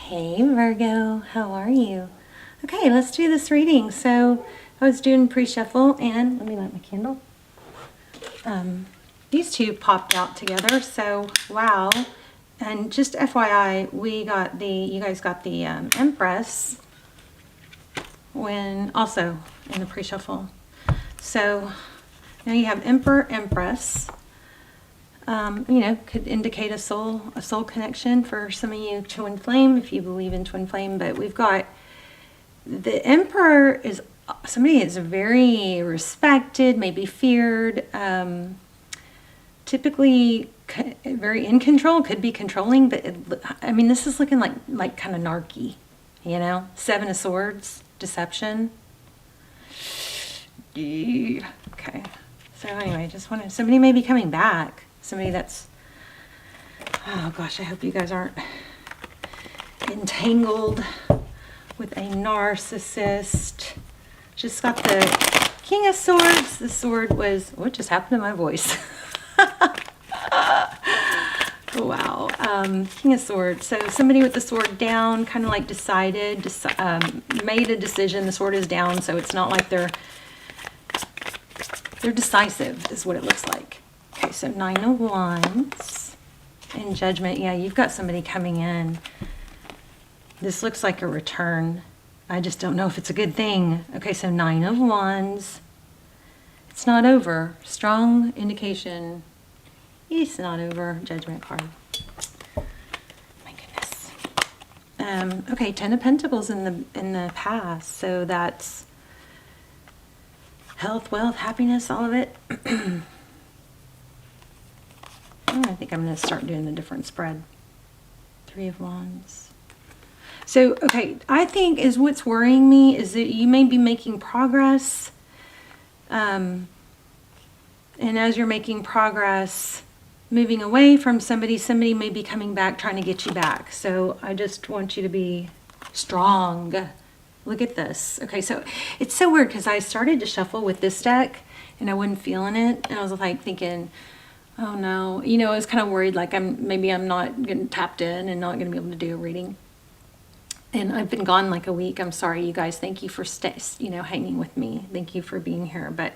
Hey Virgo, how are you? Okay, let's do this reading. So I was doing pre-shuffle and let me light my candle. These two popped out together, so wow. And just FYI, you guys got the Empress when also in the pre-shuffle. So now you have Emperor, Empress. Could indicate a soul connection for some of you, twin flame, if you believe in twin flame. But we've got the Emperor is somebody that's very respected, maybe feared, typically very in control, could be controlling. But this is looking like kind of narky, Seven of Swords, deception. Okay. So anyway, somebody may be coming back. Somebody that's, oh gosh, I hope you guys aren't entangled with a narcissist. Just got the King of Swords. The sword was, what just happened to my voice? Wow. King of Swords. So somebody with the sword down, kind of like made a decision. The sword is down, so it's not like they're decisive is what it looks like. Okay, so Nine of Wands and Judgment. Yeah, you've got somebody coming in. This looks like a return. I just don't know if it's a good thing. Okay, so Nine of Wands. It's not over. Strong indication. It's not over. Judgment card. My goodness. Okay, Ten of Pentacles in the past. So that's health, wealth, happiness, all of it. I think I'm going to start doing the different spread. Three of Wands. So, okay, I think what's worrying me is that you may be making progress. And as you're making progress, moving away from somebody may be coming back, trying to get you back. So I just want you to be strong. Look at this. Okay, so it's so weird because I started to shuffle with this deck and I wasn't feeling it. And I was like thinking, oh no, I was kind of worried like I'm not getting tapped in and not going to be able to do a reading. And I've been gone like a week. I'm sorry, you guys. Thank you for hanging with me. Thank you for being here. But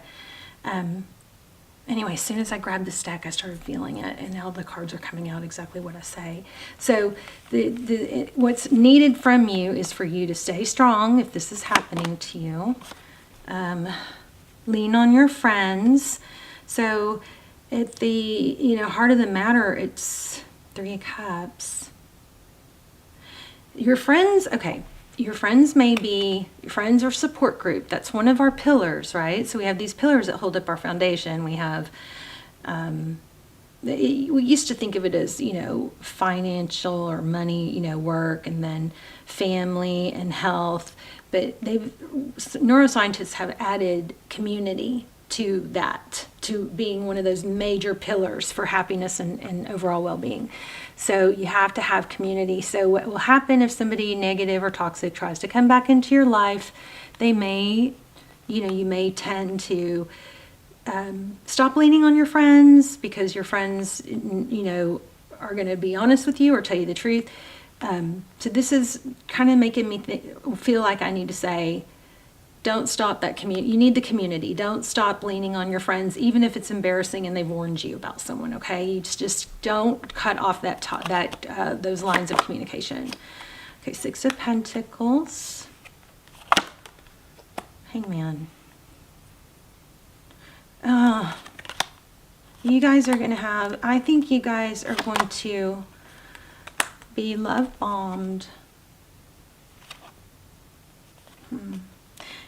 anyway, as soon as I grabbed this deck, I started feeling it, and now the cards are coming out exactly what I say. So what's needed from you is for you to stay strong if this is happening to you. Lean on your friends. So at the heart of the matter, it's Three of Cups. Your friends, okay, your friends may be, your friends are support group. That's one of our pillars, right? So we have these pillars that hold up our foundation. We have, we used to think of it as, financial or money, work, and then family and health. But neuroscientists have added community to that, to being one of those major pillars for happiness and overall well-being. So you have to have community. So what will happen if somebody negative or toxic tries to come back into your life, they may, you may tend to stop leaning on your friends because your friends, are going to be honest with you or tell you the truth. So this is kind of making me feel like I need to say, don't stop that community. You need the community. Don't stop leaning on your friends, even if it's embarrassing and they've warned you about someone. Okay, you just don't cut off those lines of communication. Okay, Six of Pentacles, Hangman. You guys are going to have. I think you guys are going to be love bombed.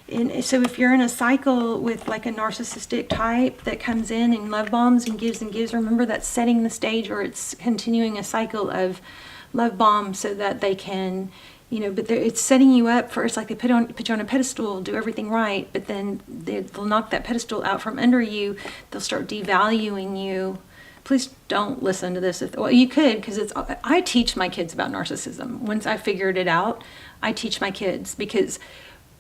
And so if you're in a cycle with like a narcissistic type that comes in and love bombs and gives, remember that's setting the stage, or it's continuing a cycle of love bombs so that they can, but it's setting you up for, it's like they put you on a pedestal, do everything right, but then they'll knock that pedestal out from under you. They'll start devaluing you. Please don't listen to this. Well, you could, because I teach my kids about narcissism. Once I figured it out, I teach my kids because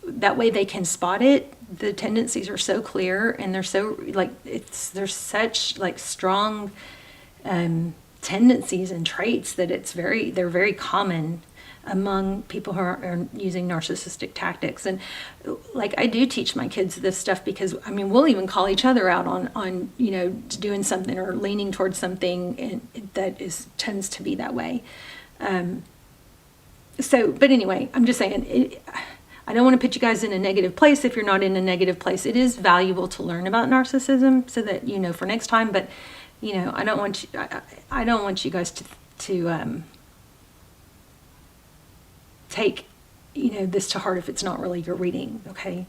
that way they can spot it. The tendencies are so clear, and they're so there's such strong tendencies and traits that they're very common. among people who are using narcissistic tactics. And like, I do teach my kids this stuff because, I mean, we'll even call each other out on you know, doing something or leaning towards something, and that tends to be that way. But anyway, I'm just saying, I don't want to put you guys in a negative place if you're not in a negative place. It is valuable to learn about narcissism so that, you know, for next time, but, you know, I don't want you guys to take, you know, this to heart if it's not really your reading, okay?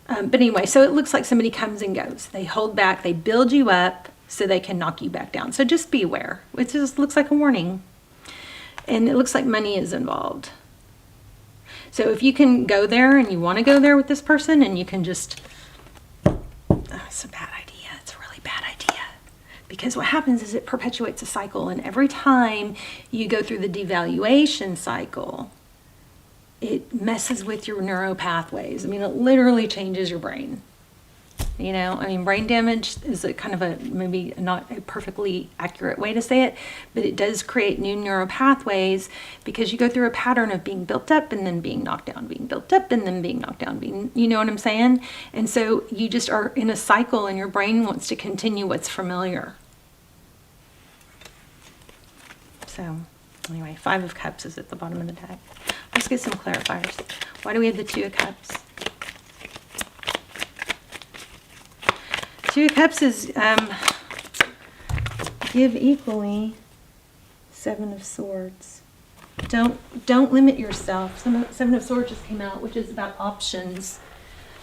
But anyway, so it looks like somebody comes and goes. They hold back, they build you up so they can knock you back down. So just be aware. It just looks like a warning. And it looks like money is involved. So if you can go there and you want to go there with this person, and you can just, it's a bad idea. It's a really bad idea. Because what happens is it perpetuates a cycle. And every time you go through the devaluation cycle, it messes with your neural pathways. I mean, it literally changes your brain. You know, I mean, brain damage is a kind of maybe not a perfectly accurate way to say it, but it does create new neural pathways because you go through a pattern of being built up and then being knocked down, being built up and then being knocked down, you know what I'm saying? And so you just are in a cycle and your brain wants to continue what's familiar. So anyway, 5 of Cups is at the bottom of the deck. Let's get some clarifiers. Why do we have the 2 of Cups? 2 of Cups is give equally. 7 of Swords. Don't limit yourself. 7 of Swords just came out, which is about options.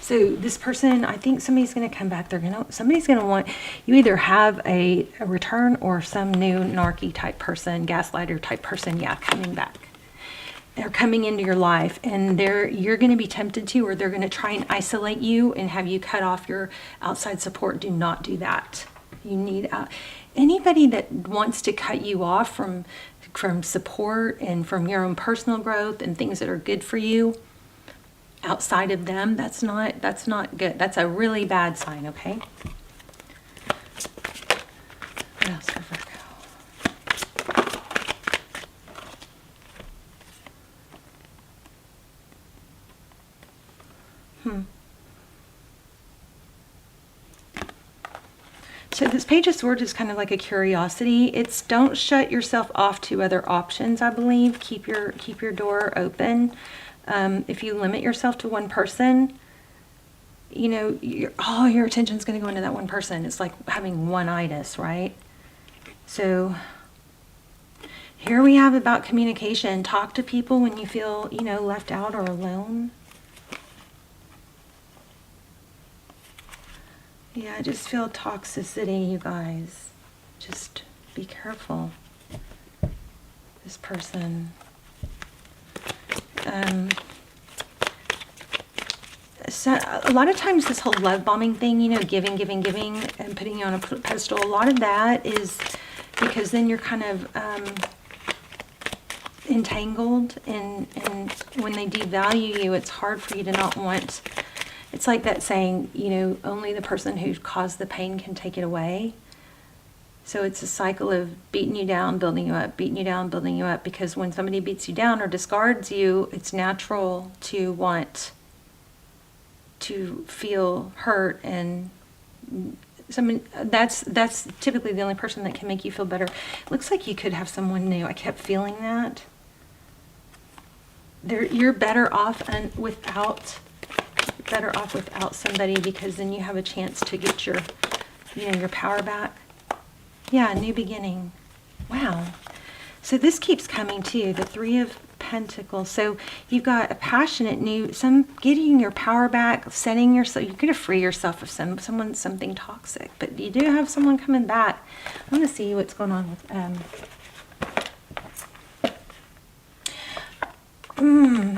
So this person, I think somebody's going to come back. Somebody's going to want you either have a return or some new narky type person, gaslighter type person, coming back. They're coming into your life, and you're going to be tempted to, or they're going to try and isolate you and have you cut off your outside support. Do not do that. You need anybody that wants to cut you off from support and from your own personal growth and things that are good for you outside of them. That's not good. That's a really bad sign. Okay. What else for Virgo? So this Page of Swords is kind of like a curiosity. It's don't shut yourself off to other options, I believe. Keep your door open. If you limit yourself to one person, you know, all your attention is going to go into that one person. It's like having one-itis, right? So here we have about communication. Talk to people when you feel, you know, left out or alone. Yeah, I just feel toxicity, you guys. Just be careful. This person. So a lot of times this whole love bombing thing, you know, giving, and putting you on a pedestal, a lot of that is because then you're kind of entangled, and when they devalue you, it's hard for you to not want. It's like that saying, you know, only the person who caused the pain can take it away. So it's a cycle of beating you down, building you up, beating you down, building you up. Because when somebody beats you down or discards you, it's natural to want to feel hurt, and that's typically the only person that can make you feel better. It looks like you could have someone new. I kept feeling that. You're better off without somebody, because then you have a chance to get your power back. Yeah, new beginning. Wow. So this keeps coming too, the 3 of Pentacles. So you've got a passionate getting your power back, setting yourself. You're going to free yourself of something toxic, but you do have someone coming back. I want to see what's going on with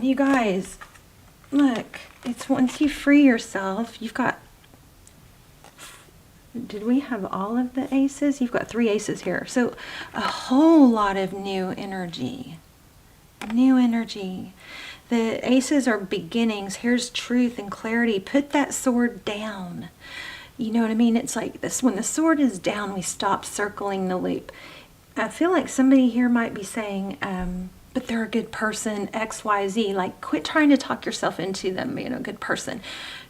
you guys. Look, it's once you free yourself, you've got. Did we have all of the aces? You've got 3 aces here. So a whole lot of new energy. New energy. The aces are beginnings. Here's truth and clarity. Put that sword down. You know what I mean? It's like this. When the sword is down, we stop circling the loop. I feel like somebody here might be saying, but they're a good person, X, Y, Z. Like, quit trying to talk yourself into them being a good person.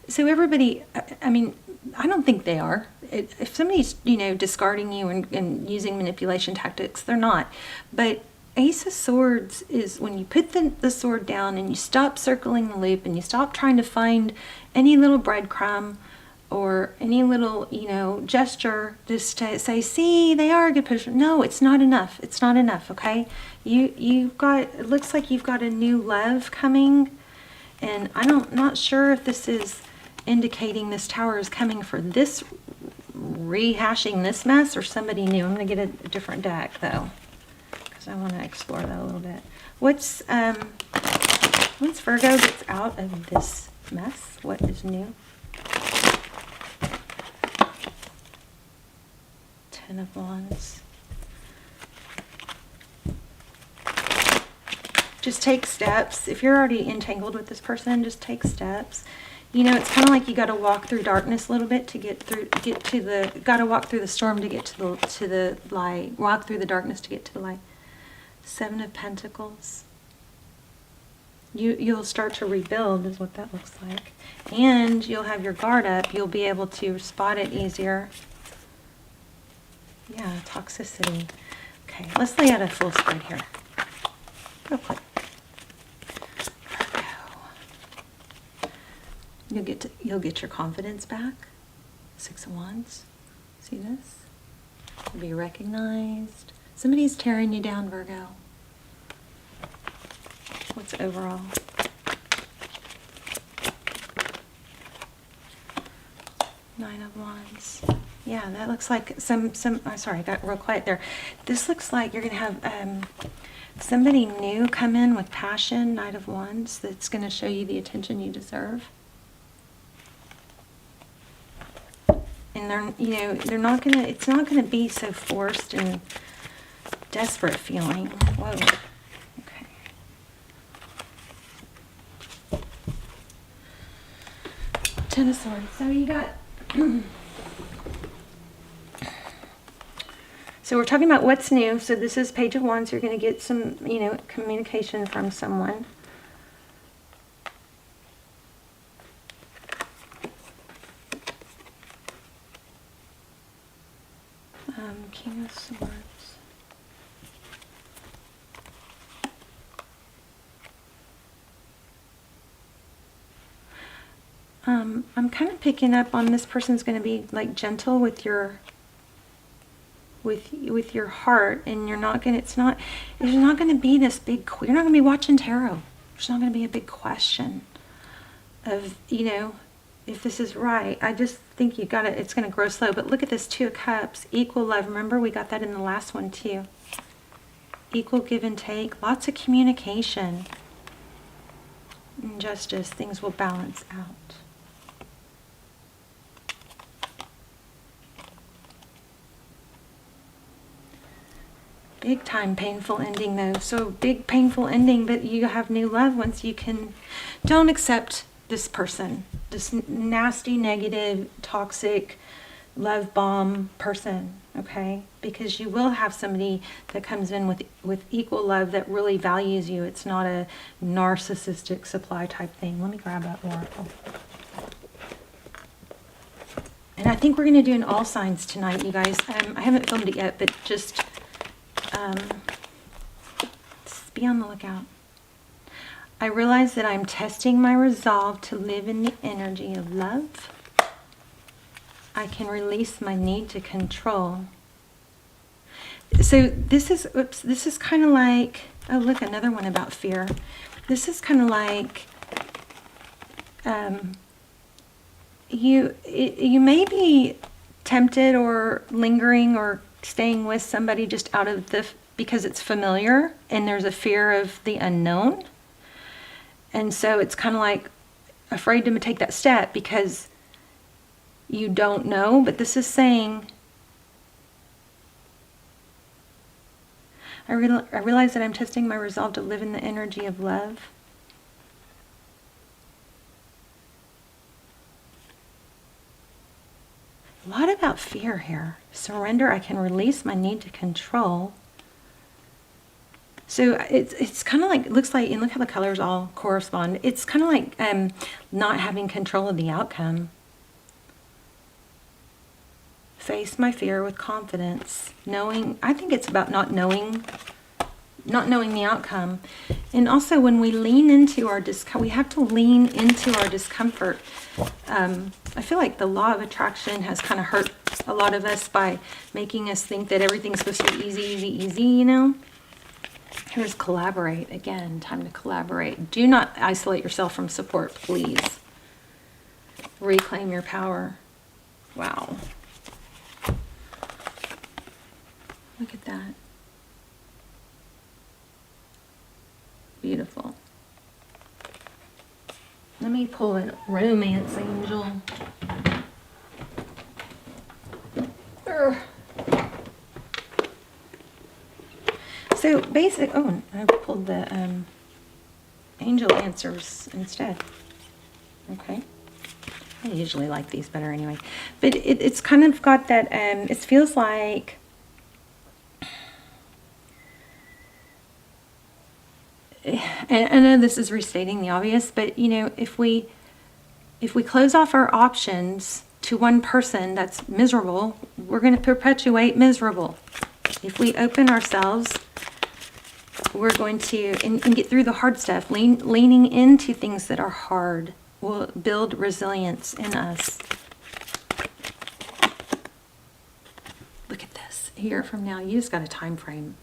So everybody, I mean, I don't think they are. If somebody's, discarding you and using manipulation tactics, they're not. But Ace of Swords is when you put the sword down and you stop circling the loop and you stop trying to find any little breadcrumb or any little, gesture just to say, see, they are a good person. No, it's not enough. It's not enough, okay? It looks like you've got a new love coming, and not sure if this is indicating this Tower is coming for this, rehashing this mess, or somebody new. I'm going to get a different deck, though, because I want to explore that a little bit. Once Virgo gets out of this mess, what is new? Ten of Wands. Just take steps. If you're already entangled with this person, just take steps. It's kind of like you got to walk through darkness a little bit to got to walk through the storm to get to the light. Walk through the darkness to get to the light. Seven of Pentacles. You'll start to rebuild is what that looks like. And you'll have your guard up. You'll be able to spot it easier. Yeah, toxicity. Okay, let's lay out a full spread here. Real quick. You'll get your confidence back. Six of Wands. See this? You'll be recognized. Somebody's tearing you down, Virgo. What's overall? Nine of Wands. Yeah, that looks like I'm sorry, I got real quiet there. This looks like you're going to have somebody new come in with passion, Knight of Wands, that's going to show you the attention you deserve. And they're not going to, it's not going to be so forced and desperate feeling. Whoa. Okay. Ten of Swords. So you got so we're talking about what's new. So this is Page of Wands. You're going to get some, communication from someone. King of Swords. I'm kind of picking up on this person's going to be like gentle with your heart, and you're not going to, there's not going to be this big, you're not going to be watching tarot. There's not going to be a big question of, if this is right. I just think it's going to grow slow. But look at this, Two of Cups, equal love. Remember, we got that in the last one too. Equal give and take, lots of communication. And justice, things will balance out. Big time painful ending though. So big painful ending, but you have new love once you can. Don't accept this person, this nasty, negative, toxic, love bomb person, okay? Because you will have somebody that comes in with equal love that really values you. It's not a narcissistic supply type thing. Let me grab that oracle. And I think we're going to do an all signs tonight, you guys. I haven't filmed it yet, but just be on the lookout. I realize that I'm testing my resolve to live in the energy of love. I can release my need to control. So this is kind of like, oh look, another one about fear. This is kind of like you may be tempted or lingering or staying with somebody just out of because it's familiar and there's a fear of the unknown. And so it's kind of like afraid to take that step because you don't know. But this is saying, I realize that I'm testing my resolve to live in the energy of love. A lot about fear here. Surrender. I can release my need to control. So it's kind of like, it looks like, and look how the colors all correspond. It's kind of like not having control of the outcome. Face my fear with confidence. Knowing, I think it's about not knowing the outcome. And also when we lean into our discomfort, we have to lean into our discomfort. I feel like the law of attraction has kind of hurt a lot of us by making us think that everything's supposed to be easy, easy, easy, you know? Here's collaborate. Again, time to collaborate. Do not isolate yourself from support, please. Reclaim your power. Wow. Look at that. Beautiful. Let me pull a romance angel. So basic, oh, I pulled the angel answers instead. Okay. I usually like these better anyway. But it's kind of got that, it feels like, and I know this is restating the obvious, but you know, if we close off our options to one person that's miserable, we're going to perpetuate miserable. If we open ourselves, we're going to and get through the hard stuff. Leaning into things that are hard will build resilience in us. Look at this. A year from now, you just got a time frame.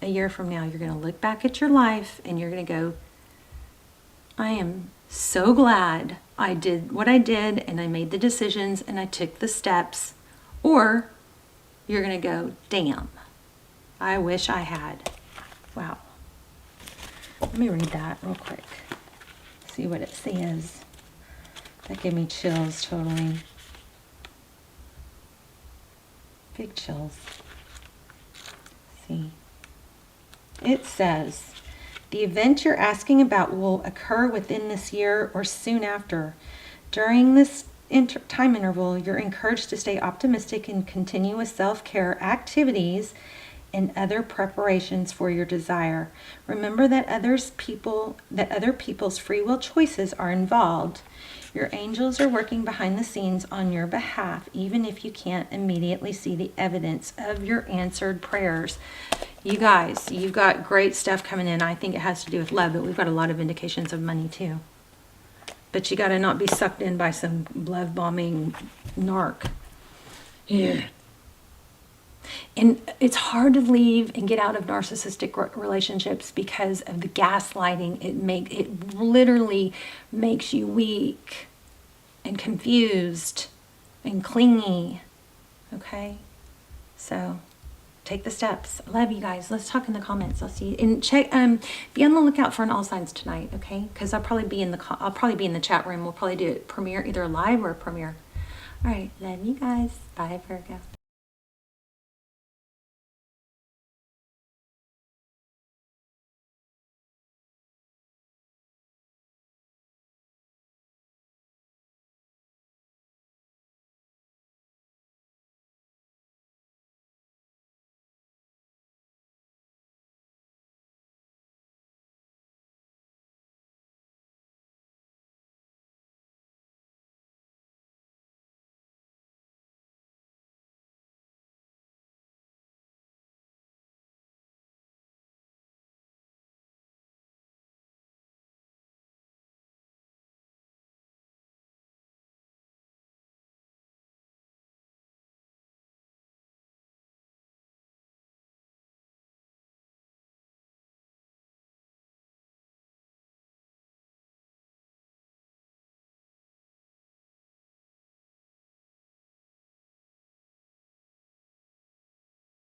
A year from now, you're going to look back at your life and you're going to go, I am so glad I did what I did and I made the decisions and I took the steps. Or you're going to go, damn, I wish I had. Wow. Let me read that real quick. See what it says. That gave me chills, totally. Big chills. See. It says, the event you're asking about will occur within this year or soon after. During this time interval, you're encouraged to stay optimistic and continue with self-care activities and other preparations for your desire. Remember that other people's free will choices are involved. Your angels are working behind the scenes on your behalf, even if you can't immediately see the evidence of your answered prayers. You guys, you've got great stuff coming in. I think it has to do with love, but we've got a lot of indications of money too. But you got to not be sucked in by some love bombing narc. Yeah. And it's hard to leave and get out of narcissistic relationships because of the gaslighting. It literally makes you weak and confused and clingy. Okay? So take the steps. I love you guys. Let's talk in the comments. I'll see you. And check be on the lookout for an all signs tonight, okay? Because I'll probably be in the chat room. We'll probably do it premiere, either live or premiere. All right, love you guys. Bye, Virgo.